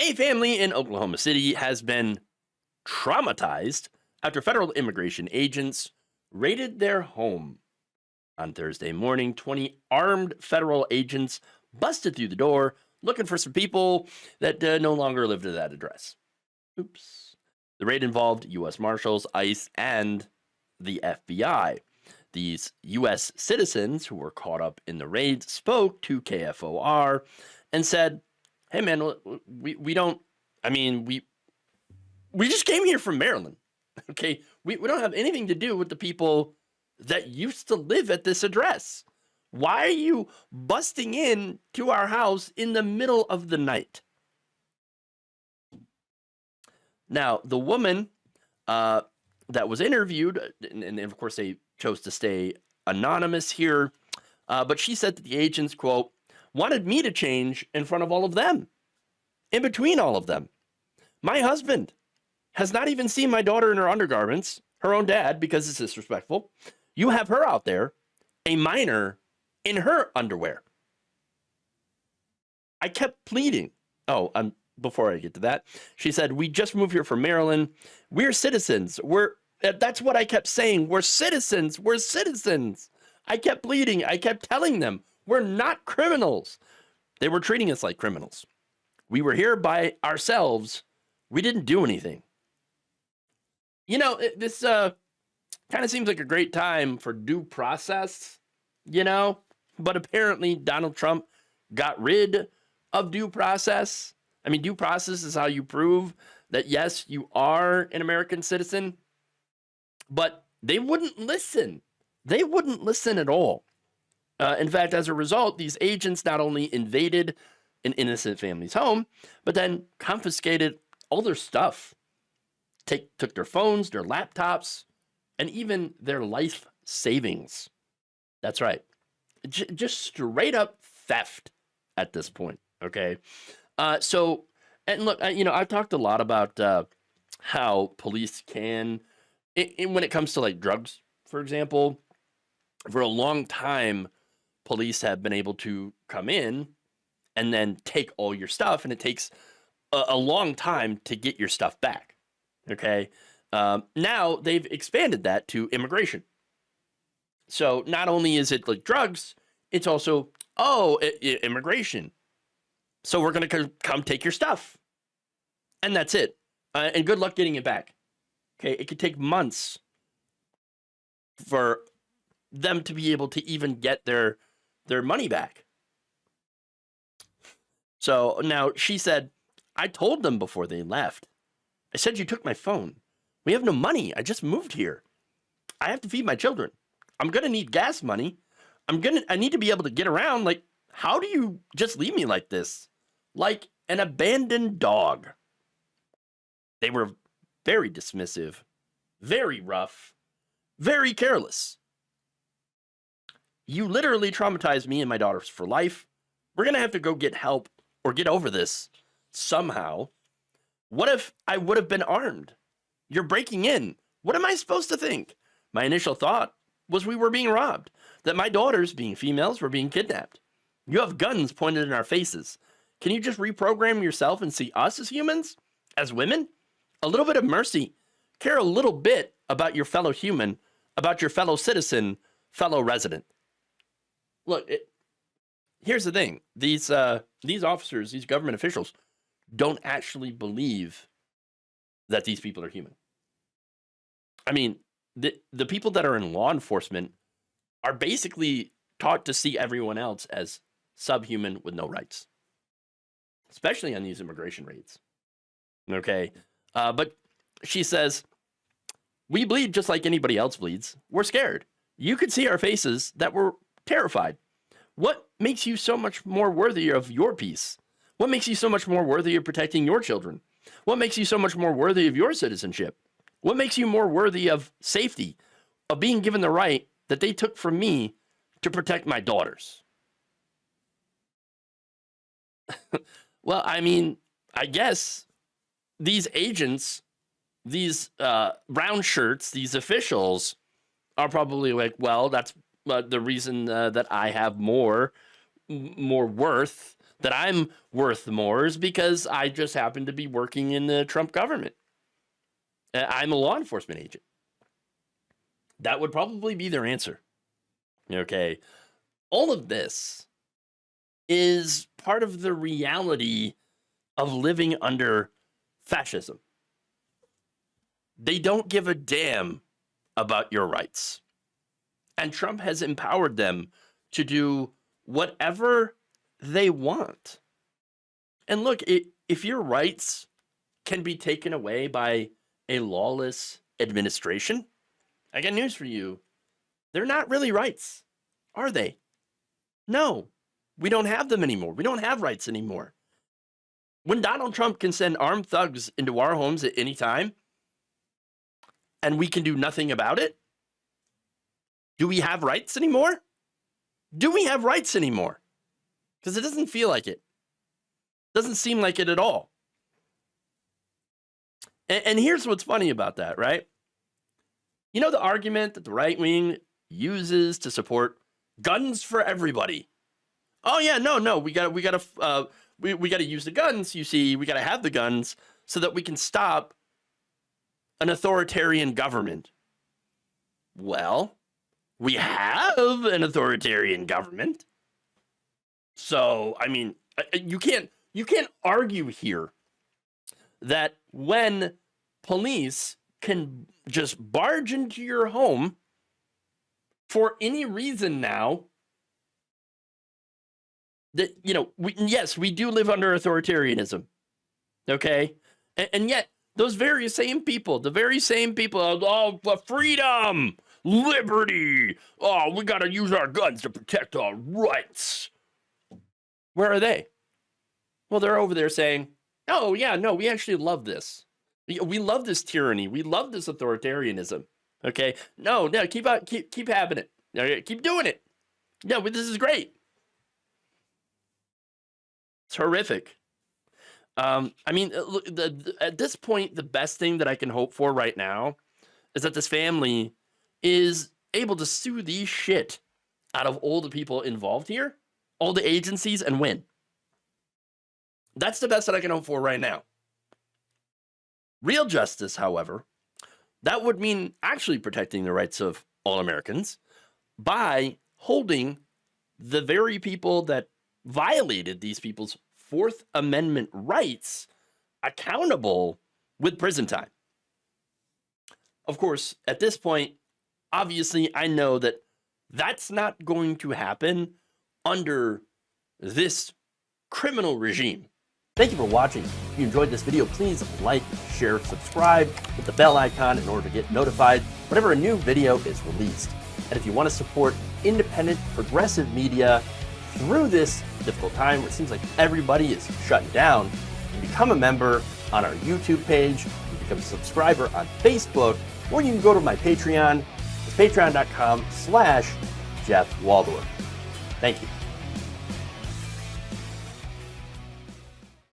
A family in Oklahoma City has been traumatized after federal immigration agents raided their home. On Thursday morning, 20 armed federal agents busted through the door looking for some people that no longer lived at that address. Oops. The raid involved U.S. Marshals, ICE, and the FBI. These U.S. citizens who were caught up in the raid spoke to KFOR and said, "Hey, man, we don't, I mean, we just came here from Maryland, okay? We don't have anything to do with the people that used to live at this address. Why are you busting in to our house in the middle of the night?" Now, the woman that was interviewed, and of course they chose to stay anonymous here, but she said that the agents, quote, wanted me to change in front of all of them, in between all of them. My husband has not even seen my daughter in her undergarments, her own dad, because it's disrespectful. You have her out there, a minor, in her underwear. I kept pleading. Before I get to that, she said, "We just moved here from Maryland. We're citizens. That's what I kept saying. We're citizens. We're citizens." I kept pleading. I kept telling them, we're not criminals. They were treating us like criminals. We were here by ourselves. We didn't do anything. You know, this kind of seems like a great time for due process, but apparently Donald Trump got rid of due process. I mean, due process is how you prove that, yes, you are an American citizen, but they wouldn't listen. They wouldn't listen at all. In fact, as a result, these agents not only invaded an innocent family's home, but then confiscated all their stuff, took their phones, their laptops, and even their life savings. That's right. Just straight up theft at this point, okay? And look, I've talked a lot about how police can, when it comes to like drugs, for example, for a long time, police have been able to come in and then take all your stuff, and it takes a long time to get your stuff back. Okay. Now they've expanded that to immigration. So not only is it like drugs, it's also, immigration. So we're going to come take your stuff. And that's it. And good luck getting it back. Okay. It could take months for them to be able to even get their money back. So now she said, "I told them before they left. I said, you took my phone. We have no money. I just moved here. I have to feed my children. I'm going to need gas money. I need to be able to get around. Like, how do you just leave me like this? Like an abandoned dog." They were very dismissive, very rough, very careless. "You literally traumatized me and my daughters for life. We're going to have to go get help or get over this somehow. What if I would have been armed? You're breaking in. What am I supposed to think? My initial thought was we were being robbed, that my daughters, being females, were being kidnapped. You have guns pointed in our faces. Can you just reprogram yourself and see us as humans, as women? A little bit of mercy. Care a little bit about your fellow human, about your fellow citizen, fellow resident." Look, here's the thing. These officers, these government officials, don't actually believe that these people are human. I mean, the people that are in law enforcement are basically taught to see everyone else as subhuman with no rights, especially on these immigration raids. Okay. But she says, "We bleed just like anybody else bleeds. We're scared. You could see our faces that we're terrified. What makes you so much more worthy of your peace? What makes you so much more worthy of protecting your children? What makes you so much more worthy of your citizenship? What makes you more worthy of safety, of being given the right that they took from me to protect my daughters?" Well, I mean, I guess these agents, these brown shirts, these officials are probably like, well, that's the reason that I have more worth that I'm worth more is because I just happen to be working in the Trump government. I'm a law enforcement agent. That would probably be their answer. Okay. All of this is part of the reality of living under fascism. They don't give a damn about your rights. And Trump has empowered them to do whatever they want. And look, if your rights can be taken away by a lawless administration, I got news for you. They're not really rights, are they? No, we don't have them anymore. We don't have rights anymore. When Donald Trump can send armed thugs into our homes at any time, and we can do nothing about it, do we have rights anymore? Do we have rights anymore? Because it doesn't feel like it. Doesn't seem like it at all. And here's what's funny about that, right? You know the argument that the right wing uses to support guns for everybody. Oh yeah, no, we gotta use the guns. You see, we gotta have the guns so that we can stop an authoritarian government. Well, we have an authoritarian government. So, I mean, you can't argue here that when police can just barge into your home for any reason now, that, you know, yes, we do live under authoritarianism. Okay? And yet, those very same people, oh, freedom, liberty, oh, we got to use our guns to protect our rights. Where are they? Well, they're over there saying, oh, yeah, no, we actually love this. We love this tyranny. We love this authoritarianism. Okay? No, keep having it. Okay, keep doing it. No, but this is great. It's horrific. I mean, look, at this point, the best thing that I can hope for right now is that this family is able to sue the shit out of all the people involved here, all the agencies, and win. That's the best that I can hope for right now. Real justice, however, that would mean actually protecting the rights of all Americans by holding the very people that violated these people's Fourth Amendment rights accountable with prison time. Of course, at this point, obviously, I know that that's not going to happen under this criminal regime. Thank you for watching. If you enjoyed this video, please like, share, subscribe, hit the bell icon in order to get notified whenever a new video is released. And if you want to support independent, progressive media through this difficult time where it seems like everybody is shutting down, you can become a member on our YouTube page, you can become a subscriber on Facebook, or you can go to my Patreon. It's patreon.com/Jeff Waldorf. Thank you.